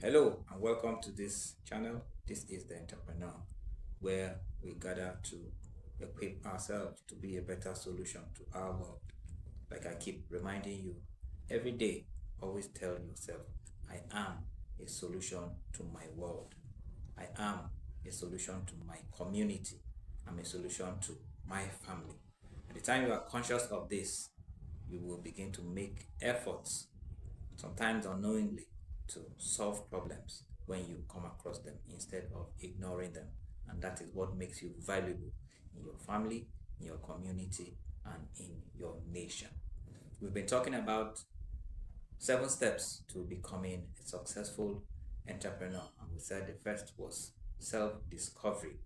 Hello and welcome to this channel. This is The Entrepreneur, where we gather to equip ourselves to be a better solution to our world. Like I keep reminding you, every day, always tell yourself, I am a solution to my world. I am a solution to my community. I'm a solution to my family. At the time you are conscious of this, you will begin to make efforts, sometimes unknowingly, to solve problems when you come across them instead of ignoring them. And that is what makes you valuable in your family, in your community, and in your nation. We've been talking about 7 steps to becoming a successful entrepreneur. And we said the first was self-discovery,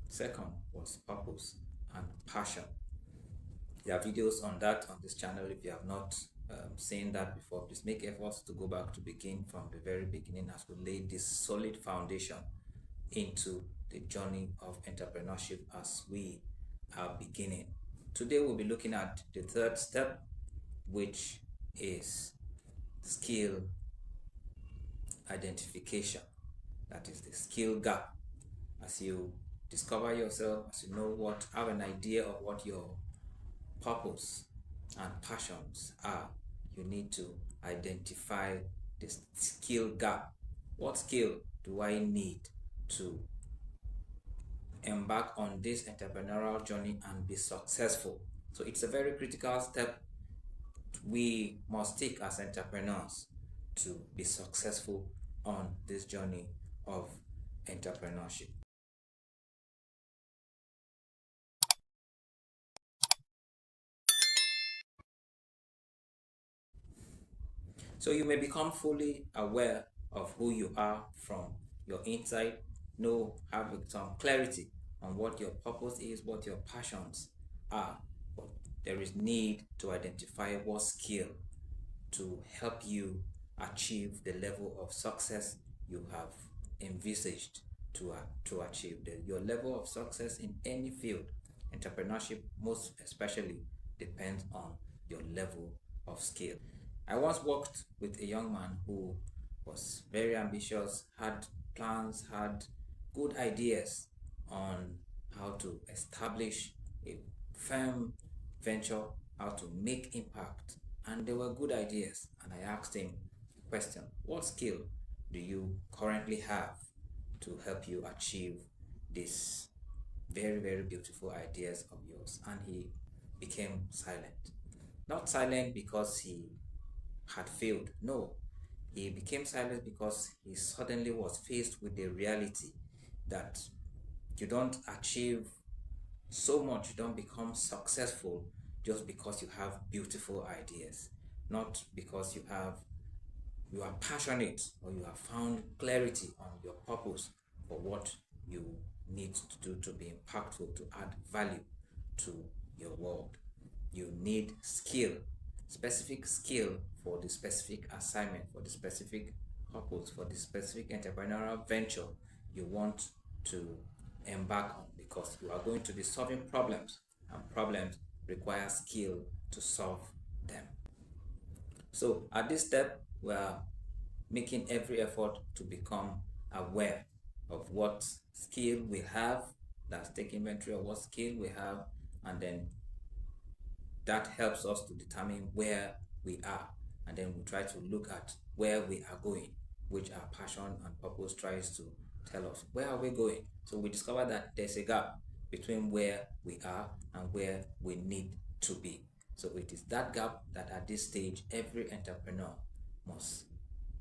second was purpose and passion. There are videos on that on this channel. If you have not seen that before, please make efforts to go back to begin from the very beginning as we lay this solid foundation into the journey of entrepreneurship as we are beginning. Today we'll be looking at the third step, which is skill identification. That is the skill gap. As you discover yourself, as you have an idea of what your purpose and passions are, you need to identify the skill gap. What skill do I need to embark on this entrepreneurial journey and be successful? So it's a very critical step we must take as entrepreneurs to be successful on this journey of entrepreneurship. So you may become fully aware of who you are from your inside, have some clarity on what your purpose is, what your passions are. But there is need to identify what skill to help you achieve the level of success you have envisaged to achieve. Your level of success in any field, entrepreneurship most especially, depends on your level of skill. I once worked with a young man who was very ambitious, had plans, had good ideas on how to establish a firm venture, how to make impact, and they were good ideas. And I asked him a question: what skill do you currently have to help you achieve these very, very beautiful ideas of yours? And he became silent. Not silent because he had failed. No, he became silent because he suddenly was faced with the reality that you don't achieve so much, you don't become successful just because you have beautiful ideas, not because you are passionate or you have found clarity on your purpose for what you need to do to be impactful, to add value to your world. You need skill, specific skill for the specific assignment, for the specific purpose, for the specific entrepreneurial venture you want to embark on, because you are going to be solving problems, and problems require skill to solve them. So at this step, we are making every effort to become aware of what skill we have. That's take inventory of what skill we have, and then that helps us to determine where we are, and then we try to look at where we are going, which our passion and purpose tries to tell us. Where are we going? So we discover that there's a gap between where we are and where we need to be. So it is that gap that at this stage every entrepreneur must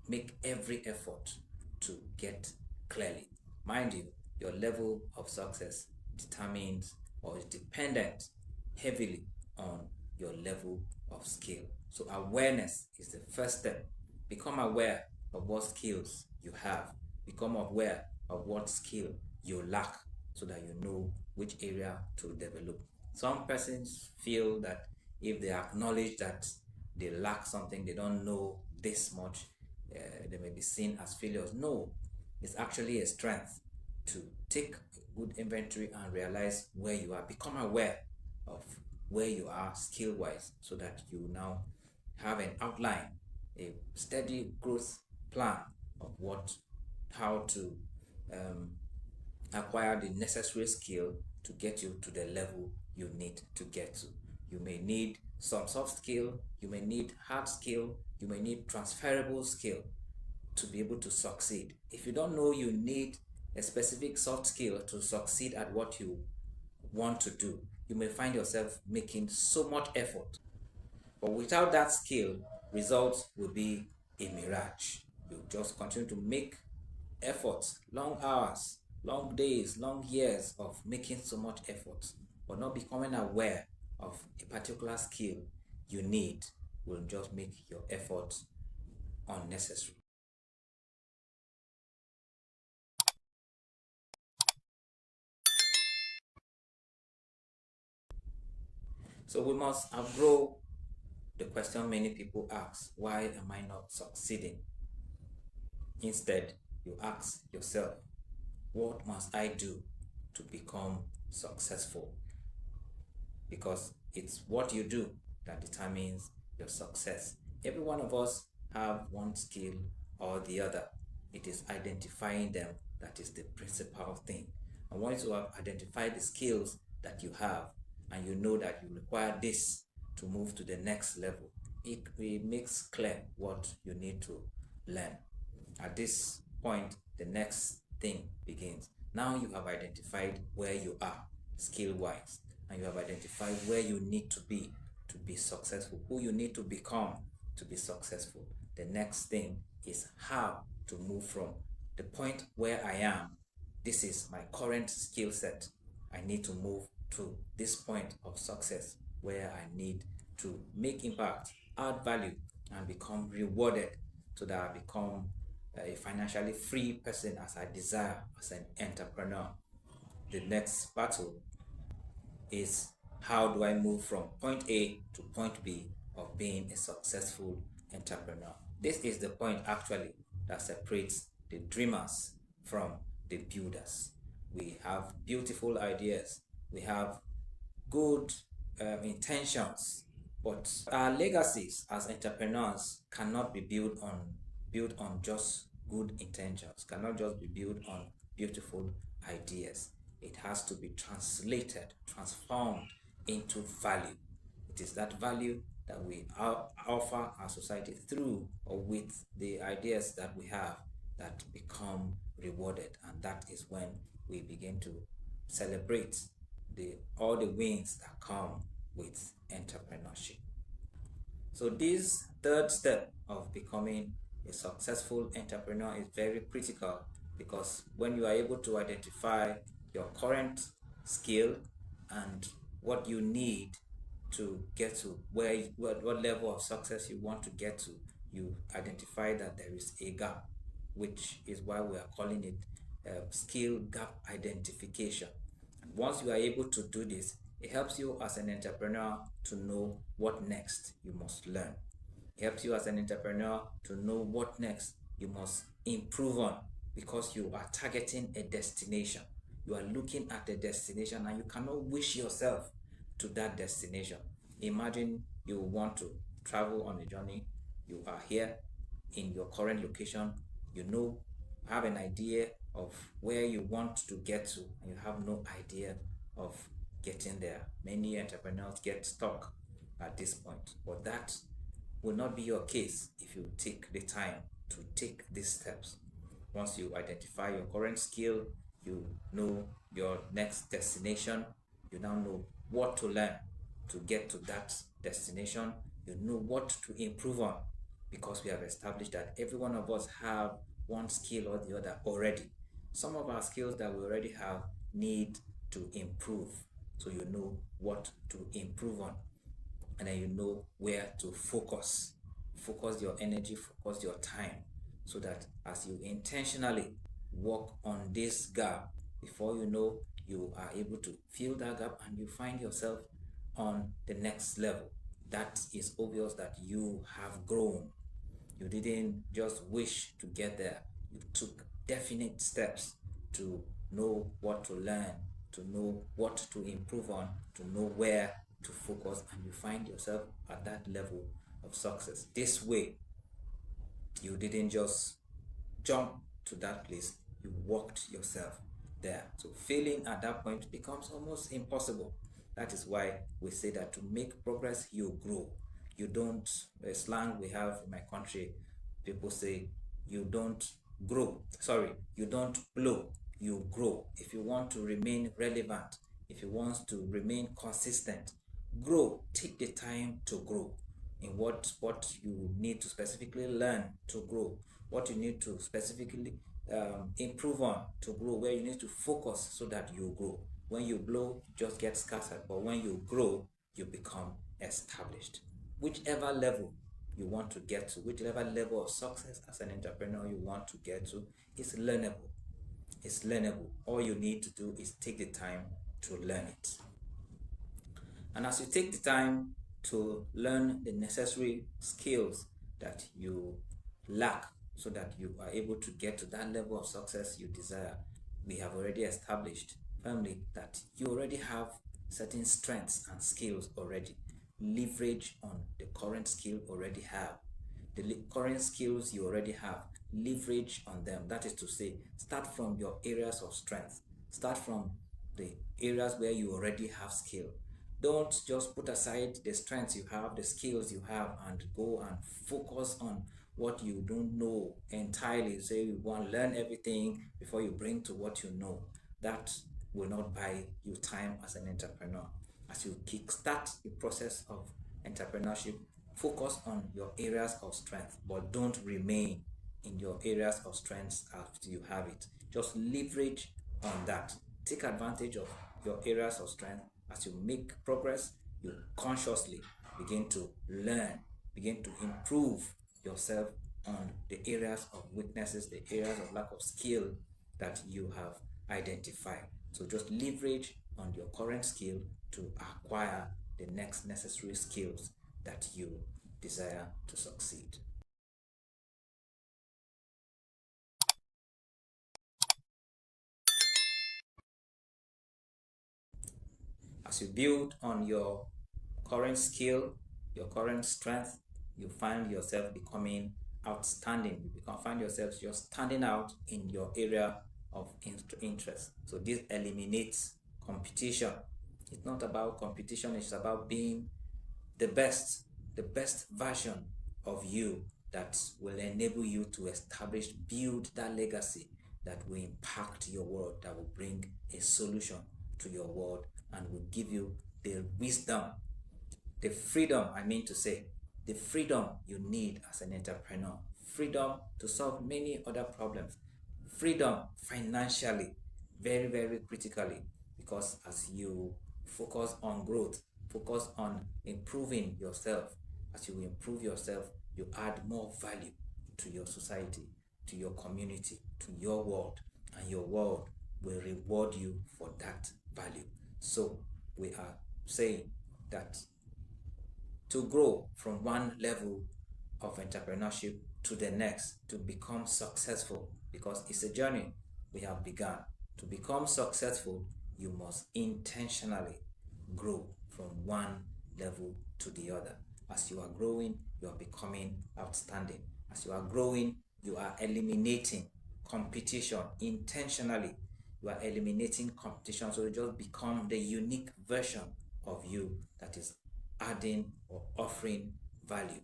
make every effort to get clearly. Mind you, your level of success determines or is dependent heavily on your level of skill. So awareness is the first step. Become aware of what skills you have. Become aware of what skill you lack so that you know which area to develop. Some persons feel that if they acknowledge that they lack something, they don't know this much, they may be seen as failures. No, it's actually a strength to take good inventory and realize where you are. Become aware of where you are skill-wise so that you now have an outline, a steady growth plan of what how to acquire the necessary skill to get you to the level you need to get to. You may need some soft skill, you may need hard skill, you may need transferable skill to be able to succeed. If you don't know you need a specific soft skill to succeed at what you want to do, you may find yourself making so much effort. But without that skill, results will be a mirage. You just continue to make efforts, long hours, long days, long years of making so much effort, but not becoming aware of a particular skill you need will just make your effort unnecessary. So we must outgrow the question many people ask, why am I not succeeding? Instead, you ask yourself, what must I do to become successful? Because it's what you do that determines your success. Every one of us have one skill or the other. It is identifying them that is the principal thing. And once you have identified the skills that you have and you know that you require this to move to the next level, it makes clear what you need to learn. At this point, the next thing begins. Now you have identified where you are skill-wise, and you have identified where you need to be successful, who you need to become to be successful. The next thing is how to move from the point where I am. This is my current skill set. I need to move to this point of success where I need to make impact, add value, and become rewarded so that I become a financially free person as I desire as an entrepreneur. The next battle is how do I move from point A to point B of being a successful entrepreneur. This is the point actually that separates the dreamers from the builders. We have beautiful ideas, we have good intentions, but our legacies as entrepreneurs cannot be built on just good intentions, cannot just be built on beautiful ideas. It has to be translated, transformed into value. It is that value that we offer our society through or with the ideas that we have that become rewarded, and that is when we begin to celebrate all the wins that come with entrepreneurship. So this third step of becoming a successful entrepreneur is very critical, because when you are able to identify your current skill and what you need to get to what level of success you want to get to, you identify that there is a gap, which is why we are calling it skill gap identification. And once you are able to do this, it helps you as an entrepreneur to know what next you must learn. It helps you as an entrepreneur to know what next you must improve on, because you are targeting a destination. You are looking at a destination and you cannot wish yourself to that destination. Imagine you want to travel on a journey. You are here in your current location. You have an idea of where you want to get to, and you have no idea of getting there. Many entrepreneurs get stuck at this point, but that will not be your case if you take the time to take these steps. Once you identify your current skill, you know your next destination, you now know what to learn to get to that destination, you know what to improve on, because we have established that every one of us have one skill or the other already. Some of our skills that we already have need to improve, so you know what to improve on, and then you know where to focus your energy, focus your time, so that as you intentionally work on this gap, before you know, you are able to fill that gap and you find yourself on the next level. That is obvious that you have grown. You didn't just wish to get there, you took definite steps to know what to learn, to know what to improve on, to know where to focus, and you find yourself at that level of success. This way, you didn't just jump to that place, you walked yourself there. So failing at that point becomes almost impossible. That is why we say that to make progress, you grow. You don't, a slang we have in my country, people say, you don't grow. Sorry, you don't blow, you grow. If you want to remain relevant, if you want to remain consistent, grow. Take the time to grow in what you need to specifically learn to grow, what you need to specifically improve on to grow, where you need to focus so that you grow. When you blow, you just get scattered, but when you grow, you become established. Whichever level you want to get to, whichever level of success as an entrepreneur you want to get to, is learnable. It's learnable. All you need to do is take the time to learn it. And as you take the time to learn the necessary skills that you lack so that you are able to get to that level of success you desire, we have already established firmly that you already have certain strengths and skills already. Leverage on the current skill already have. The current skills you already have, leverage on them. That is to say, start from your areas of strength. Start from the areas where you already have skill. Don't just put aside the strengths you have, the skills you have, and go and focus on what you don't know entirely. Say you want to learn everything before you bring to what you know. That will not buy you time as an entrepreneur. As you kickstart the process of entrepreneurship, focus on your areas of strength, but don't remain in your areas of strength after you have it. Just leverage on that. Take advantage of your areas of strength. As you make progress, you consciously begin to learn, begin to improve yourself on the areas of weaknesses, the areas of lack of skill that you have identified. So just leverage on your current skill to acquire the next necessary skills that you desire to succeed. As you build on your current skill, your current strength, you find yourself becoming outstanding. Find yourself just standing out in your area of interest. So this eliminates competition. It's not about competition, it's about being the best version of you that will enable you to establish, build that legacy that will impact your world, that will bring a solution to your world and will give you the wisdom, the freedom, the freedom you need as an entrepreneur, freedom to solve many other problems, freedom financially, very, very critically, because as you focus on growth, focus on improving yourself, as you improve yourself, you add more value to your society, to your community, to your world, and your world will reward you for that value. So we are saying that to grow from one level of entrepreneurship to the next, to become successful, because it's a journey we have begun. To become successful, you must intentionally grow from one level to the other. As you are growing, you are becoming outstanding. As you are growing, you are eliminating competition intentionally. You are eliminating competition, so you just become the unique version of you that is adding or offering value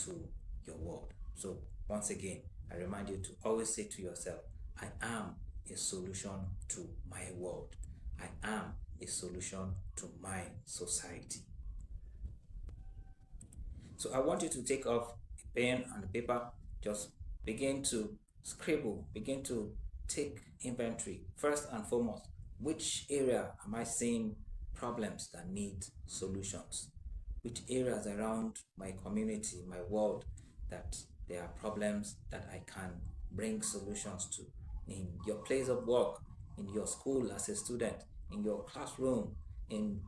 to your world. So once again, I remind you to always say to yourself, I am a solution to my world. I am a solution to my society. So I want you to take off a pen and paper, just begin to scribble, begin to take inventory. First and foremost, which area am I seeing problems that need solutions? Which areas around my community, my world, that there are problems that I can bring solutions to? In your place of work, in your school as a student, in your classroom, in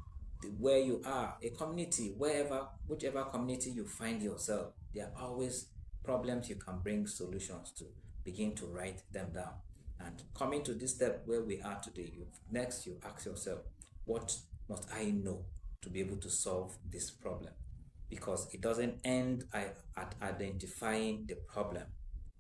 where you are, a community, wherever, whichever community you find yourself, there are always problems you can bring solutions to. Begin to write them down. And coming to this step where we are today, next you ask yourself, what must I know to be able to solve this problem? Because it doesn't end at identifying the problem.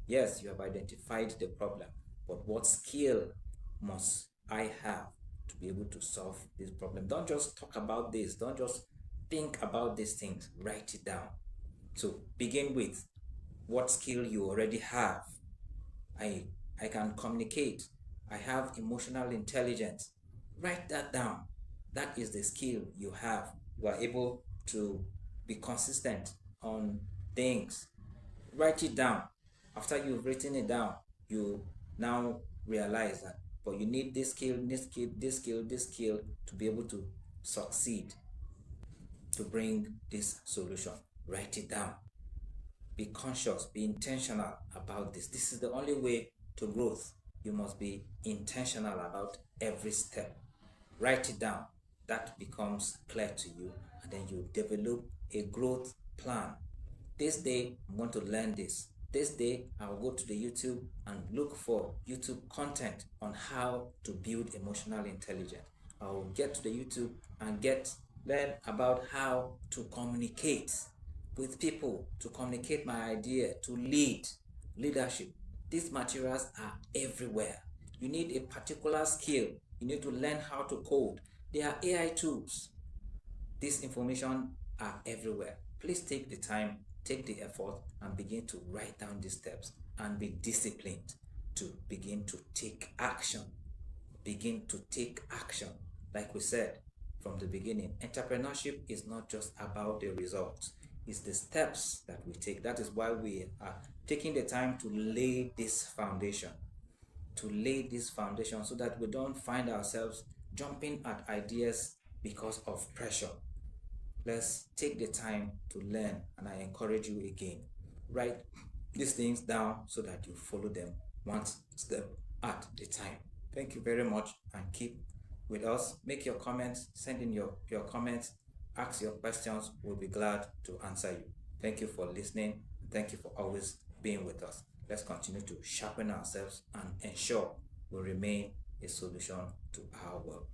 Yes, you have identified the problem, but what skill must I have to be able to solve this problem? Don't just talk about this, don't just think about these things, write it down. So begin with what skill you already have. I can communicate. I have emotional intelligence. Write that down. That is the skill you have. You are able to be consistent on things. Write it down. After you've written it down, you now realize that, but you need this skill, this skill, this skill, this skill to be able to succeed, to bring this solution. Write it down. Be conscious, be intentional about this. This is the only way to growth. You must be intentional about every step. Write it down. That becomes clear to you, and then you develop a growth plan. This day, I'm going to learn this. This day, I'll go to the YouTube and look for YouTube content on how to build emotional intelligence. I'll get to the YouTube and learn about how to communicate with people, to communicate my idea, to leadership. These materials are everywhere. You need a particular skill. You need to learn how to code. There are AI tools. This information are everywhere. Please take the time, take the effort, and begin to write down these steps and be disciplined to begin to take action. Begin to take action. Like we said from the beginning, entrepreneurship is not just about the results. It's the steps that we take. That is why we are taking the time to lay this foundation, so that we don't find ourselves jumping at ideas because of pressure. Let's take the time to learn, and I encourage you again, write these things down so that you follow them one step at a time. Thank you very much, and keep with us. Make your comments, send in your comments, ask your questions. We'll be glad to answer you. Thank you for listening. Thank you for always being with us. Let's continue to sharpen ourselves and ensure we remain a solution to our world.